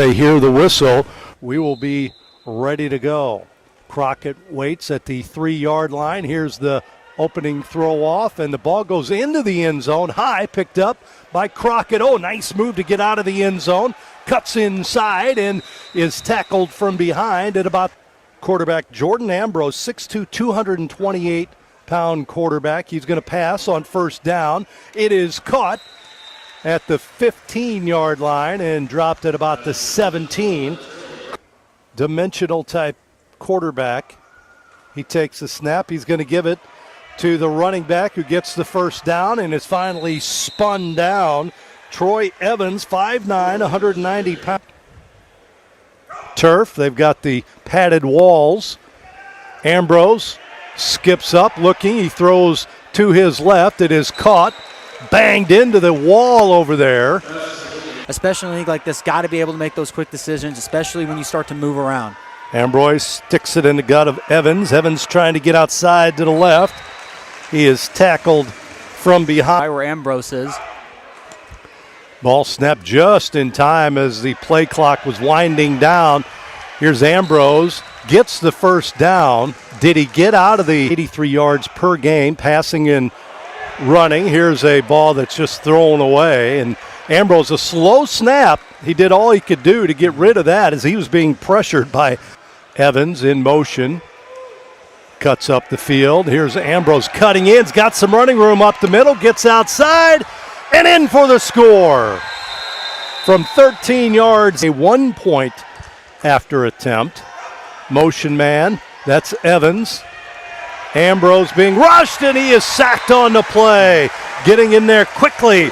They hear the whistle, we will be ready to go. Crockett waits at the 3-yard line. Here's the opening throw off, and the ball goes into the end zone. High, picked up by Crockett. Oh, nice move to get out of the end zone. Cuts inside and is tackled from behind at about quarterback Jordan Ambrose, 6'2", 228-pound quarterback. He's going to pass on first down. It is caught at the 15-yard line and dropped at about the 17. Dimensional type quarterback. He takes the snap. He's going to give it to the running back who gets the first down and is finally spun down. Troy Evans, 5'9", 190 pounds. Turf, they've got the padded walls. Ambrose skips up looking. He throws to his left. It is caught. Banged into the wall over there. Especially in a league like this, got to be able to make those quick decisions, especially when you start to move around. Ambrose sticks it in the gut of Evans. Evans trying to get outside to the left. He is tackled from behind. Where Ambrose is. Ball snapped just in time as the play clock was winding down. Here's Ambrose, gets the first down. Did he get out of the 83 yards per game, passing and running? Here's a ball that's just thrown away, and Ambrose, a slow snap. He did all he could do to get rid of that as he was being pressured by Evans in motion. Cuts up the field. Here's Ambrose cutting in. He's got some running room up the middle. Gets outside and in for the score. From 13 yards, a 1-point after attempt. Motion man. That's Evans. Ambrose being rushed, and he is sacked on the play. Getting in there quickly.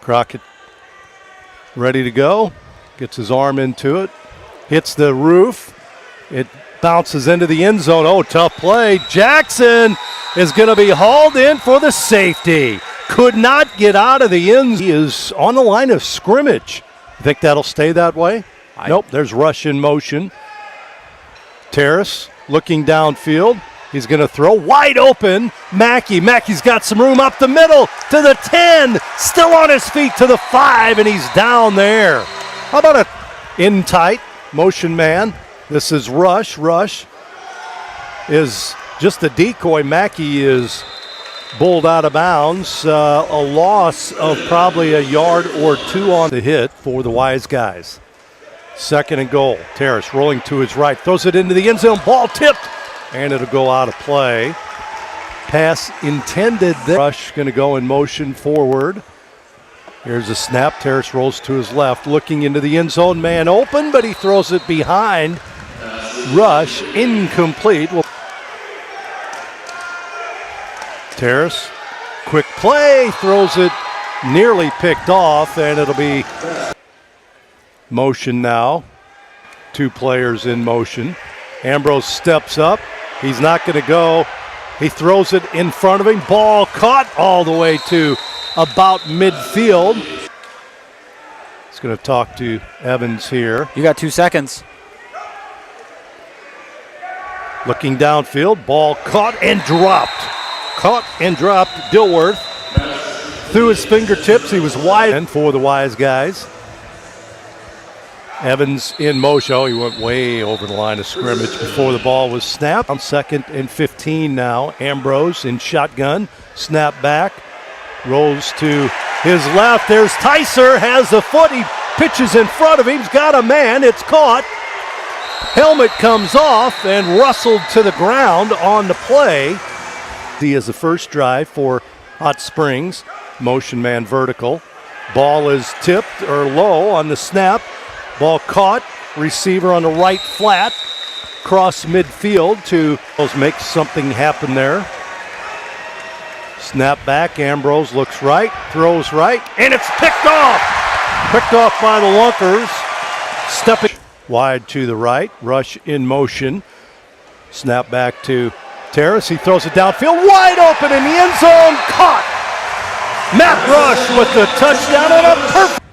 Crockett ready to go. Gets his arm into it. Hits the roof. It bounces into the end zone. Oh, tough play. Jackson is going to be hauled in for the safety. Could not get out of the end. He is on the line of scrimmage. You think that'll stay that way? Nope, there's rush in motion. Terrace looking downfield. He's going to throw wide open. Mackey's got some room up the middle to the 10. Still on his feet to the 5, and he's down there. How about a in tight motion man? This is Rush. Rush is just a decoy. Mackey is bowled out of bounds. A loss of probably a yard or two on the hit for the Wiseguys. Second and goal. Terrace rolling to his right. Throws it into the end zone. Ball tipped. And it'll go out of play. Pass intended. Rush going to go in motion forward. Here's a snap. Terrace rolls to his left. Looking into the end zone. Man open, but he throws it behind. Rush incomplete. Terrace. Quick play. Throws it nearly picked off. And it'll be motion now. Two players in motion. Ambrose steps up. He's not going to go. He throws it in front of him. Ball caught all the way to about midfield. He's going to talk to Evans here. You got 2 seconds. Looking downfield. Ball caught and dropped. Caught and dropped. Dilworth through his fingertips. He was wide for the Wiseguys. Evans in motion. Oh, he went way over the line of scrimmage before the ball was snapped. On 2nd and 15 now. Ambrose in shotgun. Snap back. Rolls to his left. There's Tyser. Has the foot. He pitches in front of him. He's got a man. It's caught. Helmet comes off and rustled to the ground on the play. He has the first drive for Hot Springs. Motion man vertical. Ball is tipped or low on the snap. Ball caught, receiver on the right flat, cross midfield to make something happen there. Snap back, Ambrose looks right, throws right, and it's picked off! Picked off by the Lunkers. Stepping wide to the right, Rush in motion. Snap back to Terrace, he throws it downfield, wide open in the end zone, caught! Matt Rush with the touchdown and a perfect.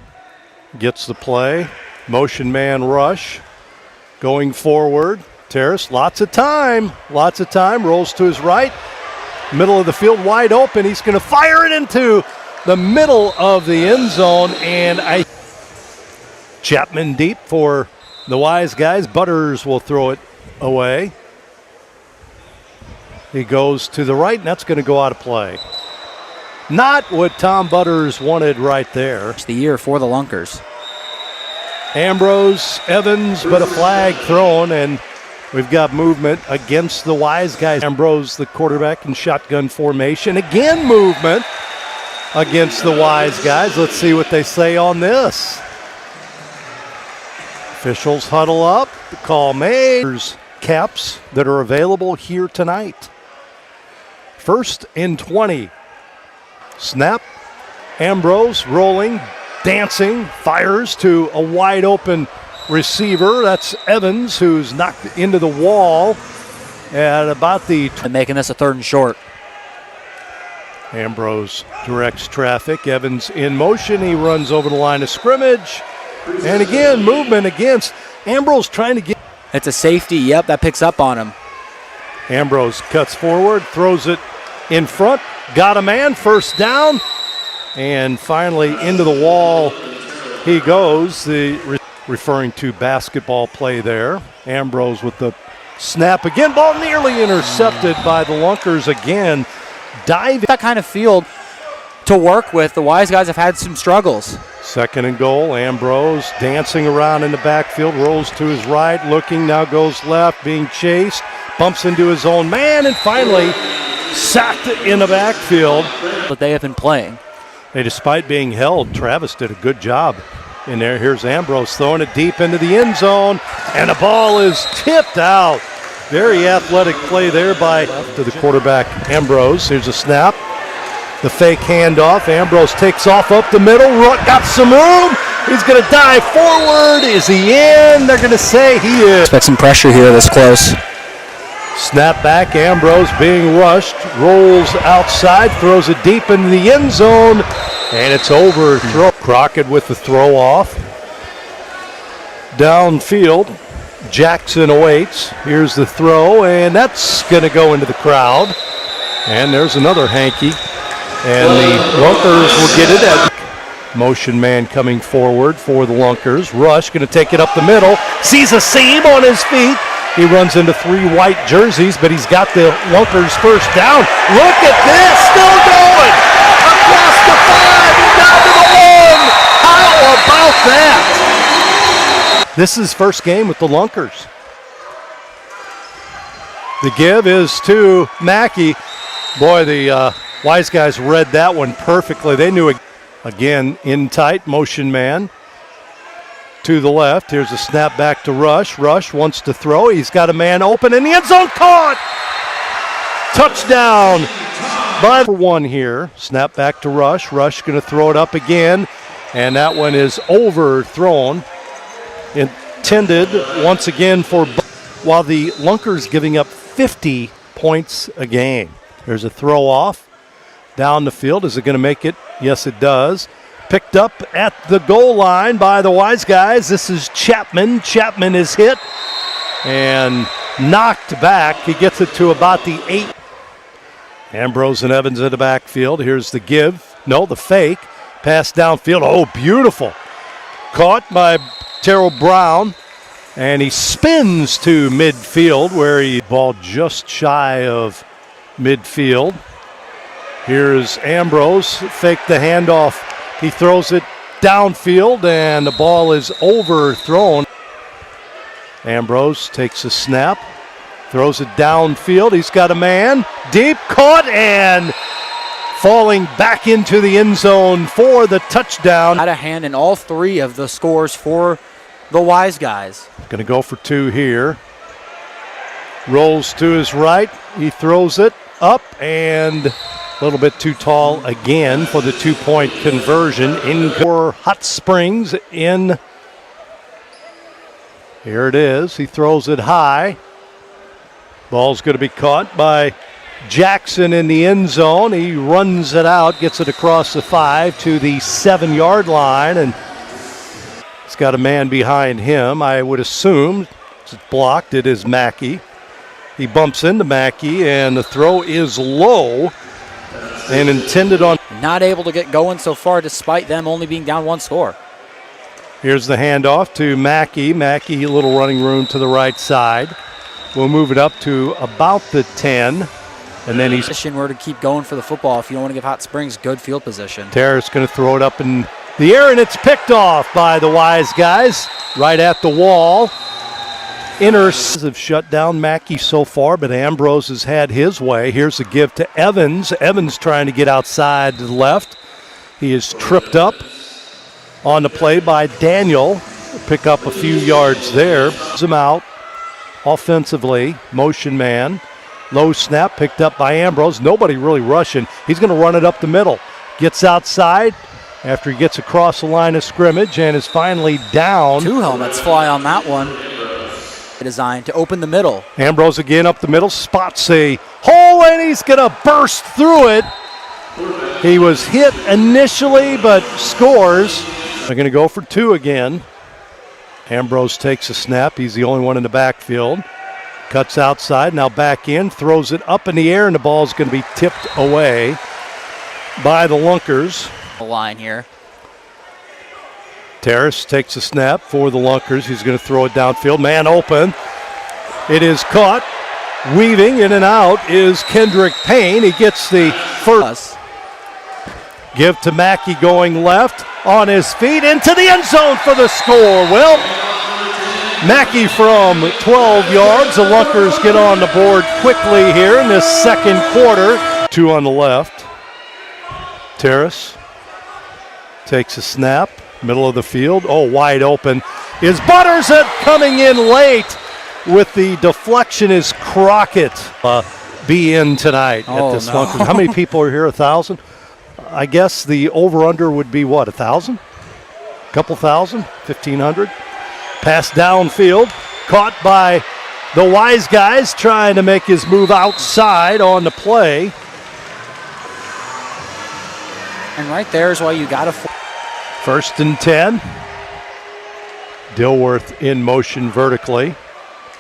Gets the play. Motion man Rush going forward. Terrace, lots of time, rolls to his right. Middle of the field wide open. He's going to fire it into the middle of the end zone, and Chapman deep for the Wiseguys. Butters will throw it away. He goes to the right, and that's going to go out of play. Not what Tom Butters wanted right there. It's the year for the Lunkers. Ambrose, Evans, but a flag thrown, and we've got movement against the Wiseguys. Ambrose, the quarterback, in shotgun formation. Again, movement against the Wiseguys. Let's see what they say on this. Officials huddle up. The call made. There's caps that are available here tonight. 1st and 20. Snap. Ambrose rolling, dancing, fires to a wide open receiver. That's Evans, who's knocked into the wall at about the... And making this a 3rd and short. Ambrose directs traffic. Evans in motion. He runs over the line of scrimmage. And again, movement against Ambrose trying to get... It's a safety. Yep, that picks up on him. Ambrose cuts forward, throws it in front. Got a man, 1st down. And finally into the wall he goes. Referring to basketball play there. Ambrose with the snap again. Ball nearly intercepted by the Lunkers again. Diving. That kind of field to work with. The Wiseguys have had some struggles. 2nd and goal. Ambrose dancing around in the backfield. Rolls to his right. Looking, now goes left. Being chased. Bumps into his own man. And finally sacked in the backfield. But they have been playing. Hey, despite being held, Travis did a good job in there. Here's Ambrose throwing it deep into the end zone, and the ball is tipped out. Very athletic play there by to the quarterback, Ambrose. Here's a snap. The fake handoff. Ambrose takes off up the middle. Got some room. He's going to dive forward. Is he in? They're going to say he is. Expect some pressure here this close. Snap back, Ambrose being rushed, rolls outside, throws it deep into the end zone, and it's overthrown. Crockett with the throw off. Downfield, Jackson awaits. Here's the throw, and that's going to go into the crowd. And there's another hanky, and the Lunkers will get it at motion man coming forward for the Lunkers. Rush going to take it up the middle, sees a seam on his feet. He runs into 3 white jerseys, but he's got the Lunkers 1st down. Look at this, still going across the 5 and down to the 1. How about that? This is 1st game with the Lunkers. The give is to Mackey. Boy, the Wiseguys read that one perfectly. They knew it. Again, in tight, motion man. To the left, here's a snap back to Rush. Rush wants to throw. He's got a man open in the end zone. Caught! Touchdown by 1 here. Snap back to Rush. Rush going to throw it up again, and that one is overthrown. Intended once again for, while the Lunkers giving up 50 points a game. There's a throw off down the field. Is it going to make it? Yes, it does. Picked up at the goal line by the Wiseguys. This is Chapman. Chapman is hit and knocked back. He gets it to about the 8. Ambrose and Evans in the backfield. Here's the give. No, the fake. Pass downfield. Oh, beautiful. Caught by Terrell Brown. And he spins to midfield where he ball just shy of midfield. Here's Ambrose. Fake the handoff. He throws it downfield, and the ball is overthrown. Ambrose takes a snap, throws it downfield. He's got a man, deep, caught, and falling back into the end zone for the touchdown. Out of hand in all 3 of the scores for the Wiseguys. Going to go for 2 here. Rolls to his right. He throws it up, and a little bit too tall again for the 2-point conversion. In for Hot Springs in. Here it is. He throws it high. Ball's going to be caught by Jackson in the end zone. He runs it out, gets it across the 5 to the 7-yard line, and he's got a man behind him. I would assume it's blocked. It is Mackey. He bumps into Mackey, and the throw is low and intended on. Not able to get going so far despite them only being down 1 score. Here's the handoff to Mackey. Mackey, a little running room to the right side. We'll move it up to about the 10. And then he's where to keep going for the football if you don't want to give Hot Springs good field position. Terrace going to throw it up in the air, and it's picked off by the Wiseguys right at the wall. Inners have shut down Mackey so far, but Ambrose has had his way. Here's a give to Evans. Evans trying to get outside to the left. He is tripped up on the play by Daniel. Pick up a few yards there. Him out offensively. Motion man. Low snap picked up by Ambrose. Nobody really rushing. He's going to run it up the middle. Gets outside after he gets across the line of scrimmage and is finally down. 2 helmets fly on that one. Designed to open the middle. Ambrose again up the middle. Spots a hole and he's going to burst through it. He was hit initially but scores. They're going to go for 2 again. Ambrose takes a snap. He's the only one in the backfield. Cuts outside, now back in, throws it up in the air, and the ball is going to be tipped away by the Lunkers. The line here. Terrace takes a snap for the Lunkers. He's going to throw it downfield. Man open. It is caught. Weaving in and out is Kendrick Payne. He gets the first. Give to Mackey going left. On his feet into the end zone for the score. Well, Mackey from 12 yards. The Lunkers get on the board quickly here in this second quarter. 2 on the left. Terrace takes a snap. Middle of the field. Oh, wide open is Butterson coming in late with the deflection is Crockett. Be in tonight at this Lunkers. How many people are here? 1,000? I guess the over-under would be what, 1,000? Couple thousand? 1,500? Pass downfield, caught by the Wiseguys, trying to make his move outside on the play. And right there is why you got to. 1st and 10. Dilworth in motion vertically.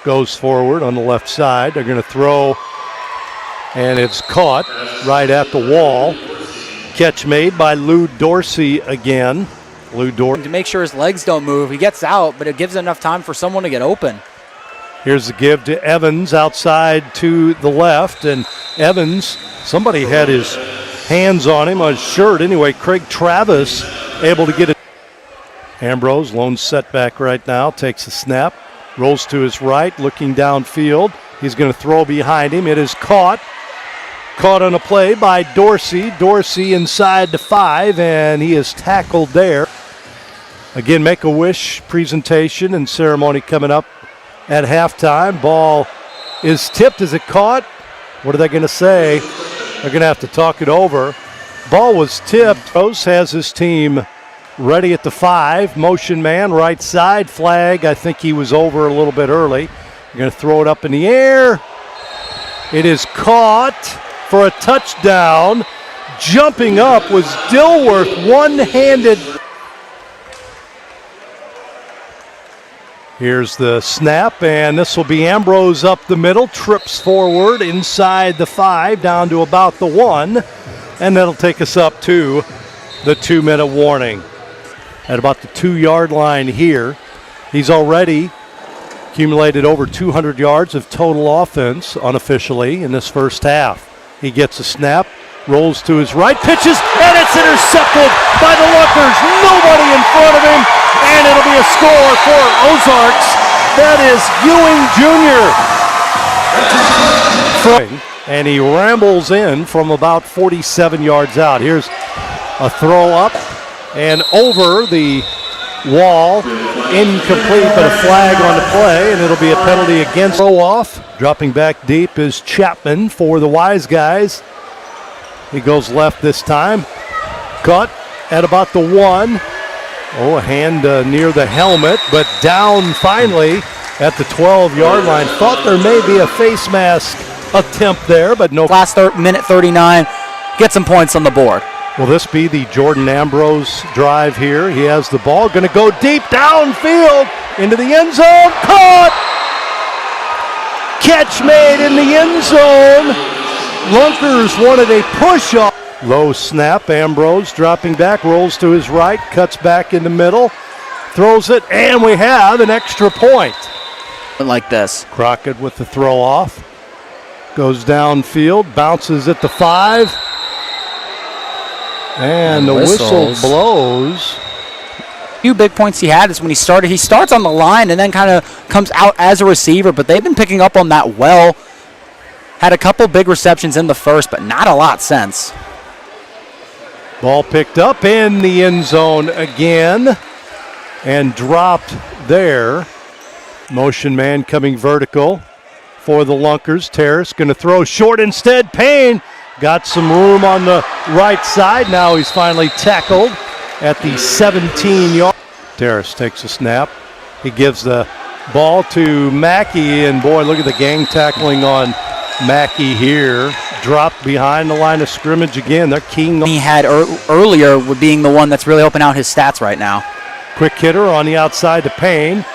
Goes forward on the left side. They're going to throw, and it's caught right at the wall. Catch made by Lou Dorsey again. To make sure his legs don't move. He gets out, but it gives enough time for someone to get open. Here's the give to Evans outside to the left, and Evans, somebody had his hands on him, on his shirt. Anyway, Craig Travis able to get it. Ambrose, lone setback right now, takes a snap, rolls to his right, looking downfield. He's going to throw behind him. It is caught. Caught on a play by Dorsey. Dorsey inside the 5, and he is tackled there. Again, Make-A-Wish presentation and ceremony coming up at halftime. Ball is tipped. Is it caught? What are they going to say? They're going to have to talk it over. Ball was tipped. Rose has his team ready at the 5. Motion man, right side. Flag. I think he was over a little bit early. They're going to throw it up in the air. It is caught for a touchdown. Jumping up was Dilworth, one-handed. Here's the snap, and this will be Ambrose up the middle, trips forward inside the 5, down to about the 1, and that'll take us up to the 2-minute warning. At about the 2-yard line here, he's already accumulated over 200 yards of total offense unofficially in this first half. He gets a snap, rolls to his right, pitches, and it's intercepted by the Lunkers. Nobody in front of him, and it'll be a score for Ozarks. That is Ewing Jr. And he rambles in from about 47 yards out. Here's a throw up and over the wall. Incomplete, but a flag on the play, and it'll be a penalty against. Throw off. Dropping back deep is Chapman for the Wiseguys. He goes left this time. Caught at about the 1. Oh, a hand near the helmet, but down finally at the 12-yard line. Thought there may be a face mask attempt there, but no. Last minute 39. Get some points on the board. Will this be the Jordan Ambrose drive here? He has the ball, going to go deep downfield into the end zone. Caught! Catch made in the end zone. Lunkers wanted a push-off. Low snap, Ambrose dropping back, rolls to his right, cuts back in the middle, throws it, and we have an extra point. Like this. Crockett with the throw off. Goes downfield, bounces at the 5. And the whistle blows. Few big points he had is when he started. He starts on the line and then kind of comes out as a receiver, but they've been picking up on that well. Had a couple big receptions in the first, but not a lot since. Ball picked up in the end zone again and dropped there. Motion man coming vertical for the Lunkers. Terrace going to throw short instead. Payne got some room on the right side. Now he's finally tackled at the 17-yard. Terrace takes a snap. He gives the ball to Mackey, and boy, look at the gang tackling on Mackey here. Dropped behind the line of scrimmage again. They're keying. He had earlier with being the one that's really helping out his stats right now. Quick hitter on the outside to Payne.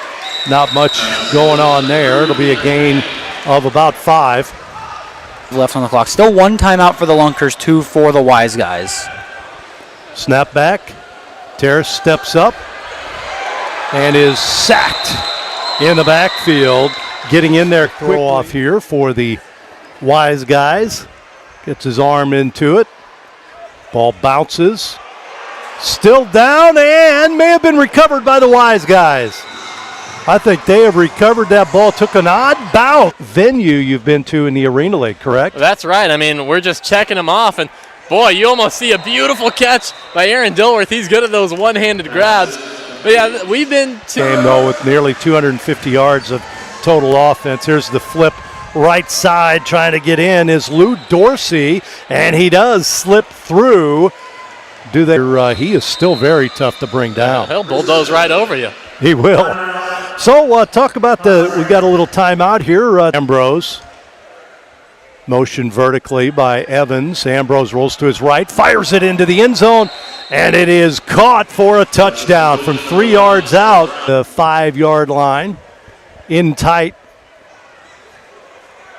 Not much going on there. It'll be a gain of about 5. Left on the clock. Still 1 timeout for the Lunkers, 2 for the Wiseguys. Snap back. Terrace steps up and is sacked in the backfield. Getting in there, throw off here for the Wiseguys. Gets his arm into it. Ball bounces. Still down and may have been recovered by the Wiseguys. I think they have recovered that ball. Took an odd bounce. Venue you've been to in the Arena League, correct? That's right. I mean, we're just checking him off, and boy, you almost see a beautiful catch by Aaron Dilworth. He's good at those one-handed grabs. But yeah, we've been to game though with nearly 250 yards of total offense. Here's the flip right side trying to get in is Lou Dorsey, and he does slip through. He is still very tough to bring down. He'll bulldoze right over you. He will. So talk about we got a little timeout here. Ambrose. Motion vertically by Evans. Ambrose rolls to his right, fires it into the end zone, and it is caught for a touchdown from 3 yards out. The 5-yard line. In tight.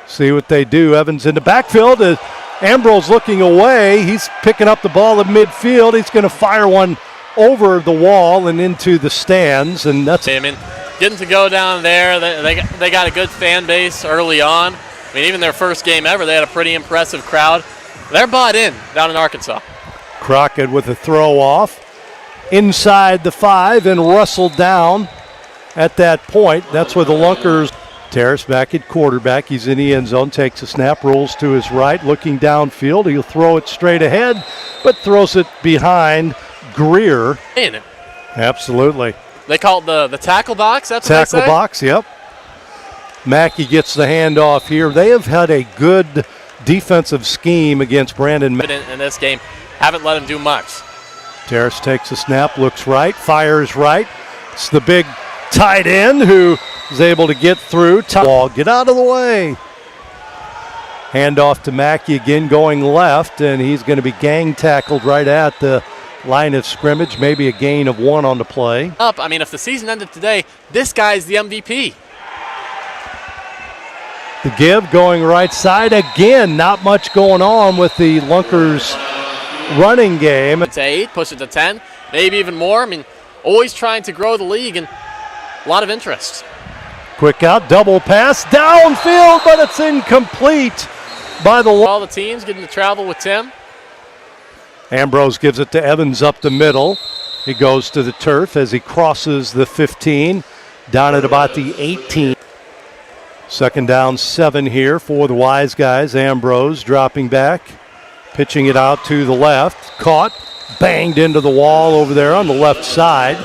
See what they do. Evans in the backfield. Ambrose looking away. He's picking up the ball at midfield. He's going to fire one over the wall and into the stands, and that's. I mean, getting to go down there, they got a good fan base early on. I mean, even their first game ever, they had a pretty impressive crowd. They're bought in down in Arkansas. Crockett with a throw off inside the 5 and Russell down at that point. That's where the Lunkers. Terrace back at quarterback. He's in the end zone, takes a snap, rolls to his right, looking downfield. He'll throw it straight ahead, but throws it behind Greer. Absolutely. They call it the tackle box, that's what tackle box, yep. Mackey gets the handoff here. They have had a good defensive scheme against Brandon. In this game, haven't let him do much. Terrace takes a snap, looks right, fires right. It's the big tight end who is able to get through. Ball, get out of the way. Handoff to Mackey again going left, and he's going to be gang tackled right at the line of scrimmage. Maybe a gain of 1 on the play. I mean, if the season ended today, this guy's the MVP. The give going right side again. Not much going on with the Lunkers running game. It's 8, push it to 10, maybe even more. I mean, always trying to grow the league and a lot of interest. Quick out, double pass, downfield, but it's incomplete by the all the teams getting to travel with Tim. Ambrose gives it to Evans up the middle. He goes to the turf as he crosses the 15, down at about the 18. Second down 7 here for the Wiseguys. Ambrose dropping back, pitching it out to the left. Caught, banged into the wall over there on the left side.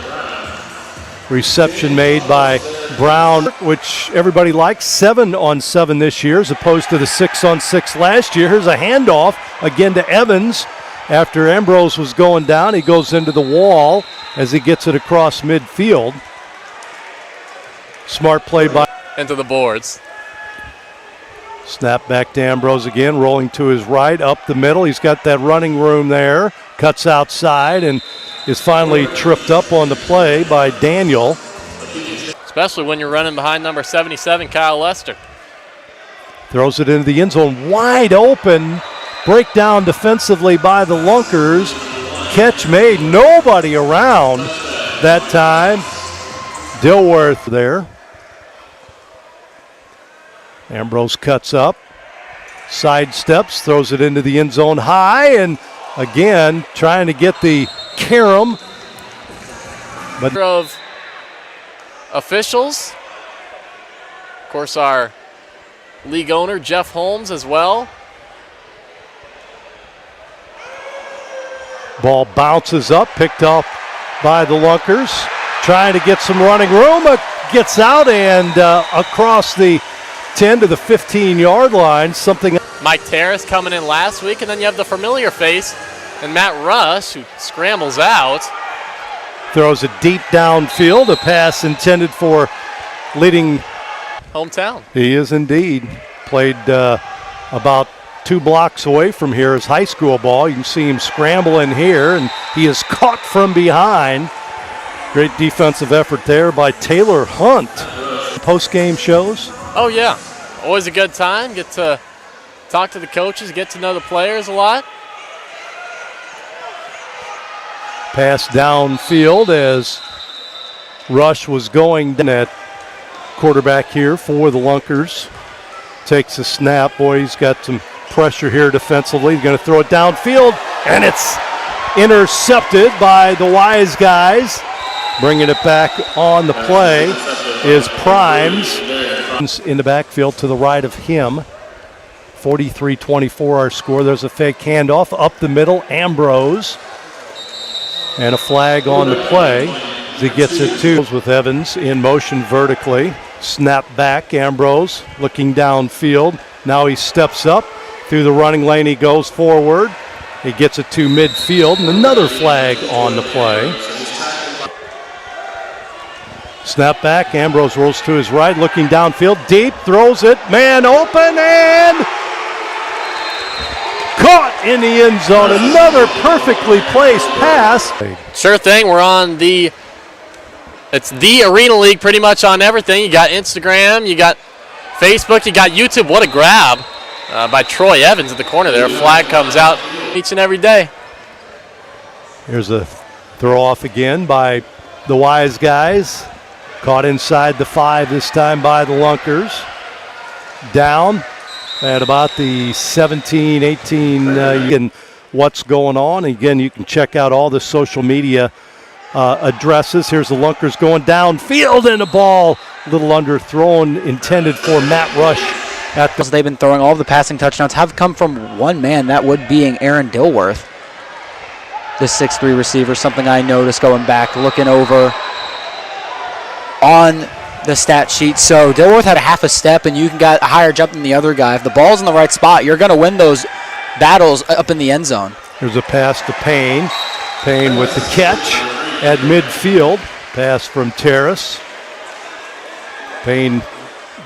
Reception made by Brown, which everybody likes. 7-on-7 this year as opposed to the 6-on-6 last year. Here's a handoff again to Evans. After Ambrose was going down, he goes into the wall as he gets it across midfield. Smart play by. Into the boards. Snap back to Ambrose again, rolling to his right, up the middle. He's got that running room there. Cuts outside and is finally tripped up on the play by Daniel. Especially when you're running behind number 77, Kyle Lester. Throws it into the end zone, wide open. Breakdown defensively by the Lunkers. Catch made, nobody around that time. Dilworth there. Ambrose cuts up, sidesteps, throws it into the end zone high, and again trying to get the carom. But of officials. Of course, our league owner, Jeff Holmes, as well. Ball bounces up, picked up by the Lunkers. Trying to get some running room. Gets out and across the 10 to the 15-yard line. Something. Mike Terrace coming in last week, and then you have the familiar face, and Matt Rush, who scrambles out. Throws it deep downfield, a pass intended for leading. Hometown. He is indeed. Played about 2 blocks away from here as high school ball. You can see him scrambling here, and he is caught from behind. Great defensive effort there by Taylor Hunt. Post-game shows. Oh, yeah. Always a good time. Get to talk to the coaches, get to know the players a lot. Pass downfield as Rush was going down. At quarterback here for the Lunkers. Takes a snap. Boy, he's got some pressure here defensively. He's going to throw it downfield, and it's intercepted by the Wiseguys. Bringing it back on the play is Primes in the backfield to the right of him. 43-24 our score. There's a fake handoff up the middle. Ambrose. And a flag on the play as he gets it to with Evans in motion vertically. Snap back. Ambrose looking downfield. Now he steps up. Through the running lane he goes forward. He gets it to midfield, and another flag on the play. Snap back, Ambrose rolls to his right, looking downfield, deep, throws it, man open, and caught in the end zone. Another perfectly placed pass. Sure thing, we're on it's the Arena League pretty much on everything. You got Instagram, you got Facebook, you got YouTube. What a grab by Troy Evans at the corner there. A flag comes out each and every day. Here's a throw off again by the Wiseguys. Caught inside the 5 this time by the Lunkers. Down at about the 17, 18, and what's going on. Again, you can check out all the social media addresses. Here's the Lunkers going downfield, and a ball a little underthrown, intended for Matt Rush. They've been throwing all of the passing touchdowns have come from one man, that would being Aaron Dilworth. The 6'3 receiver, something I noticed going back, looking over on the stat sheet. So Dilworth had a half a step, and you can get a higher jump than the other guy. If the ball's in the right spot, you're going to win those battles up in the end zone. There's a pass to Payne. Payne with the catch at midfield. Pass from Terrace. Payne.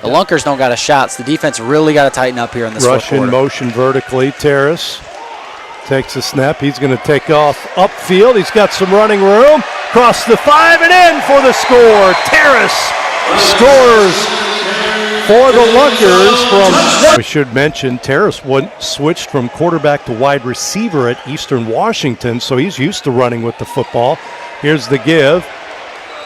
The Lunkers don't got a shot, so the defense really got to tighten up here in this Rush in motion vertically. Terrace takes a snap. He's going to take off upfield. He's got some running room. Across the 5 and in for the score. Terrace scores for the Lunkers. We should mention Terrace switched from quarterback to wide receiver at Eastern Washington, so he's used to running with the football. Here's the give.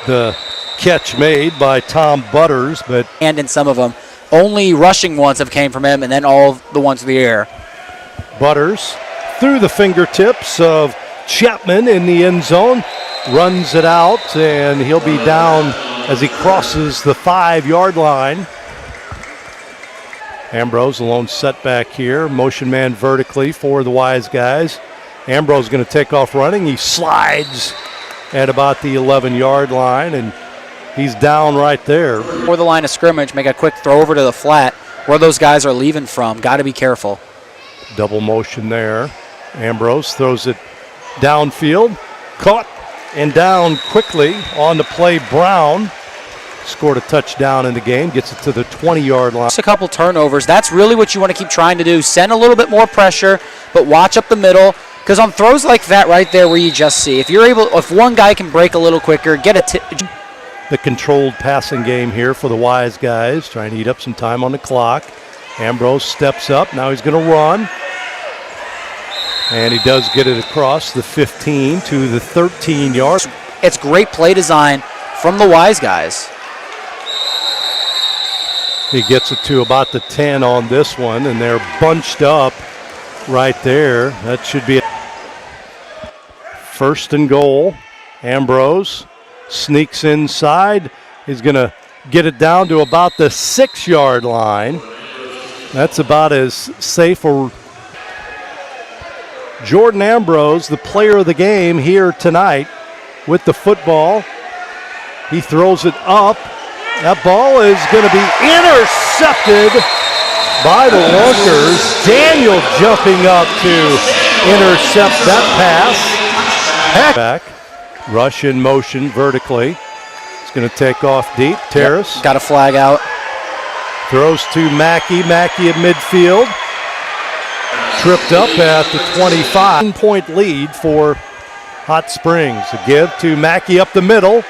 The catch made by Tom Butters, and in some of them, only rushing ones have came from him, and then all the ones in the air. Butters through the fingertips of Chapman in the end zone, runs it out, and he'll be down as he crosses the 5-yard line. Ambrose, a lone setback here, motion man vertically for the Wiseguys. Ambrose going to take off running. He slides at about the 11-yard line, and he's down right there. For the line of scrimmage, make a quick throw over to the flat where those guys are leaving from. Got to be careful. Double motion there. Ambrose throws it downfield. Caught and down quickly on the play. Brown scored a touchdown in the game. Gets it to the 20-yard line. Just a couple turnovers. That's really what you want to keep trying to do. Send a little bit more pressure, but watch up the middle. Because on throws like that right there where you just see, if one guy can break a little quicker, get a tip. The controlled passing game here for the Wiseguys, trying to eat up some time on the clock. Ambrose steps up. Now he's going to run. And he does get it across the 15 to the 13 yards. It's great play design from the Wiseguys. He gets it to about the 10 on this one, and they're bunched up right there. That should be first and goal. Ambrose sneaks inside. He's going to get it down to about the 6-yard line. That's about as safe a. Jordan Ambrose, the player of the game here tonight with the football. He throws it up. That ball is going to be intercepted by the Lunkers. Daniel jumping up to intercept that pass. Back. Rush in motion vertically. It's going to take off deep. Terrace. Yep, got a flag out. Throws to Mackey. Mackey at midfield. Tripped up at the 25. 1-point lead for Hot Springs. A give to Mackey up the middle.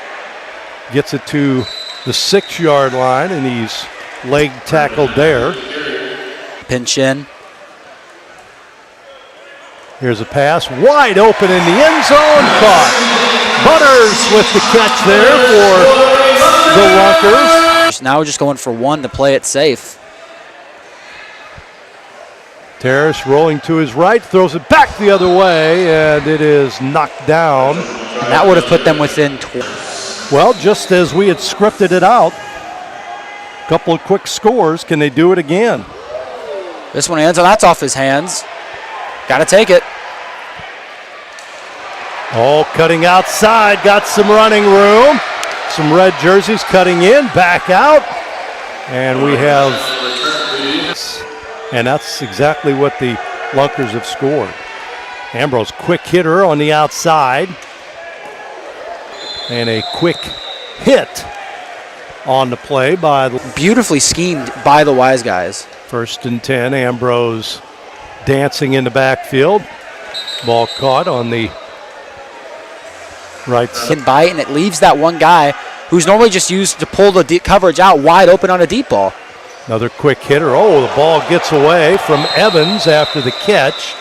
Gets it to the 6-yard line, and he's leg tackled there. Pinch in. Here's a pass, wide open in the end zone, caught. Butters with the catch there for the Lunkers. Now we're just going for one to play it safe. Terrace rolling to his right, throws it back the other way, and it is knocked down. And that would have put them within 20. Well, just as we had scripted it out, a couple of quick scores. Can they do it again? This one ends, and that's off his hands. Got to take it. Oh, cutting outside, got some running room. Some red jerseys cutting in, back out. And we have, and that's exactly what the Lunkers have scored. Ambrose, quick hitter on the outside. And a quick hit on the play by the. Beautifully schemed by the Wiseguys. First and 10, Ambrose dancing in the backfield. Ball caught on the right side. Can bite, and it leaves that one guy who's normally just used to pull the deep coverage out wide open on a deep ball. Another quick hitter. Oh, the ball gets away from Evans after the catch.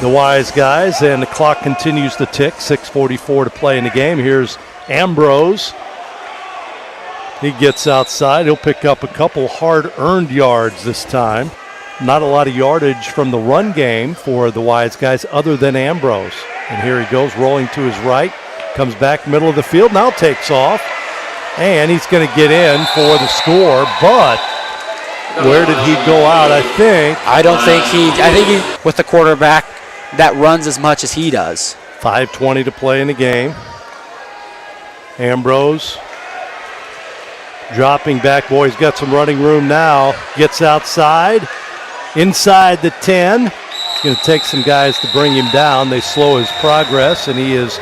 The Wiseguys, and the clock continues to tick. 6:44 to play in the game. Here's Ambrose. He gets outside. He'll pick up a couple hard-earned yards this time. Not a lot of yardage from the run game for the Wiseguys other than Ambrose. And here he goes, rolling to his right. Comes back middle of the field, now takes off. And he's going to get in for the score, but where did he go out, I think? I think he, with the quarterback that runs as much as he does. 5:20 to play in the game. Ambrose dropping back. Boy, he's got some running room now. Gets outside, inside the 10. It's going to take some guys to bring him down. They slow his progress, and he is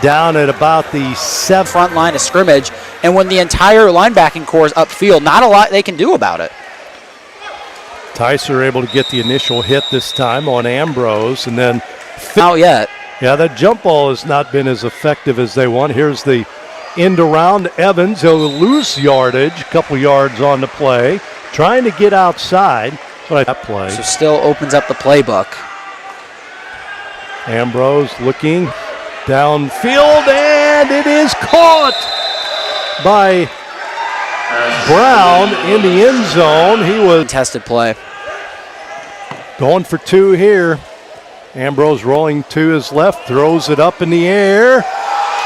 down at about the 7. Front line of scrimmage, and when the entire linebacking core is upfield, not a lot they can do about it. Tyser able to get the initial hit this time on Ambrose, and then Not yet. yeah, that jump ball has not been as effective as they want. Here's the end around Evans. He'll lose yardage, a couple yards on the play, trying to get outside. But that play. So still opens up the playbook. Ambrose looking downfield, and it is caught by Brown in the end zone. He was Contested play. going for two here. Ambrose rolling to his left, throws it up in the air,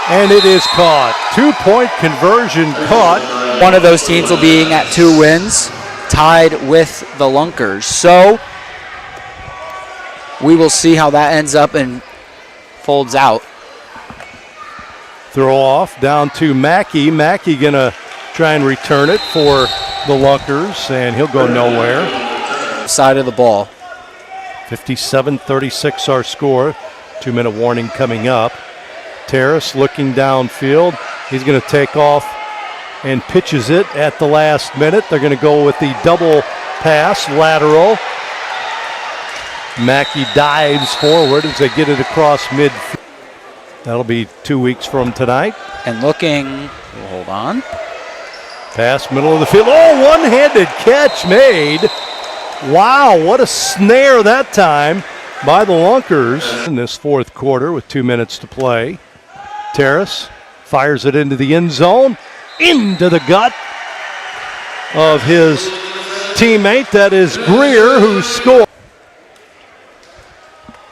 and it is caught. 2-point conversion caught. One of those teams will be at 2 wins, tied with the Lunkers. So we will see how that ends up and folds out. Throw off down to Mackey. Mackey gonna try and return it for the Lunkers, and he'll go nowhere. Side of the ball. 57-36 our score. 2-minute warning coming up. Terrace looking downfield. He's going to take off and pitches it at the last minute. They're going to go with the double pass, lateral. Mackey dives forward as they get it across midfield. That'll be 2 weeks from tonight. And looking, hold on. Pass middle of the field. Oh, one-handed catch made. Wow, what a snare that time by the Lunkers in this fourth quarter with 2 minutes to play. Terrace Fires it into the end zone, into the gut of his teammate. That is Greer, who scored.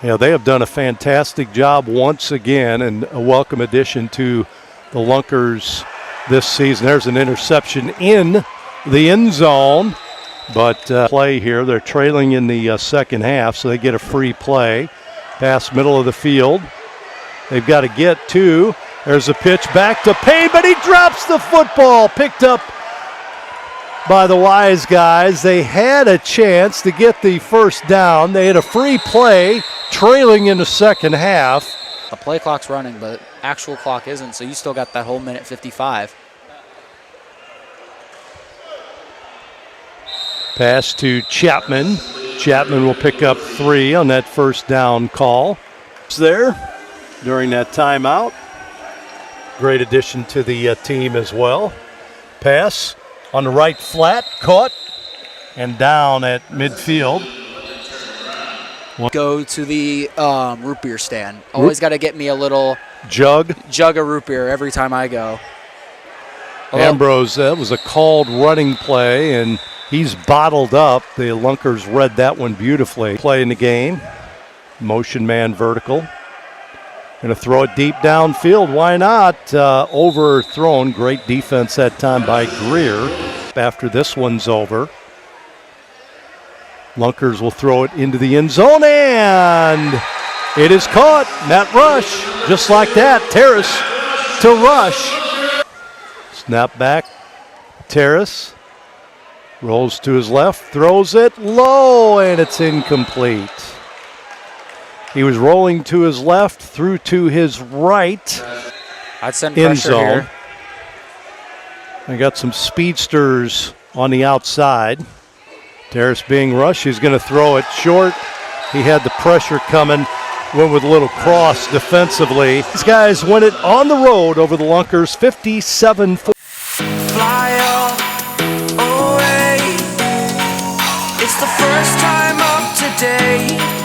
Yeah, they have done a fantastic job once again, and a welcome addition to the Lunkers this season. There's an interception in the end zone, but play here. They're trailing in the second half, so they get a free play. Pass middle of the field. They've got to get to. There's a pitch back to Payne, but he drops the football. Picked up by the Wiseguys. They had a chance to get the first down. They had a free play trailing in the second half. The play clock's running, but actual clock isn't, so you still got that whole minute 55. Pass to Chapman. Chapman will pick up 3 on that first down call. It's there during that timeout. Great addition to the team as well. Pass on the right flat, caught, and down at midfield. Go to the root beer stand. Always got to get me a little jug of root beer every time I go. Ambrose, that was a called running play, and he's bottled up. The Lunkers read that one beautifully. Play in the game. Motion man vertical. Going to throw it deep downfield. Why not? Overthrown. Great defense that time by Greer. After this one's over, Lunkers will throw it into the end zone, and it is caught. Matt Rush, just like that. Terrace to Rush. Snap back. Terrace rolls to his left, throws it low, and it's incomplete. He was rolling to his left, threw to his right. I'd send end pressure zone. here. I got some speedsters on the outside. Terrace being rushed. He's going to throw it short. He had the pressure coming. Went with a little cross defensively. These guys win it on the road over the Lunkers, 57-4. Fly away. It's the first time of today.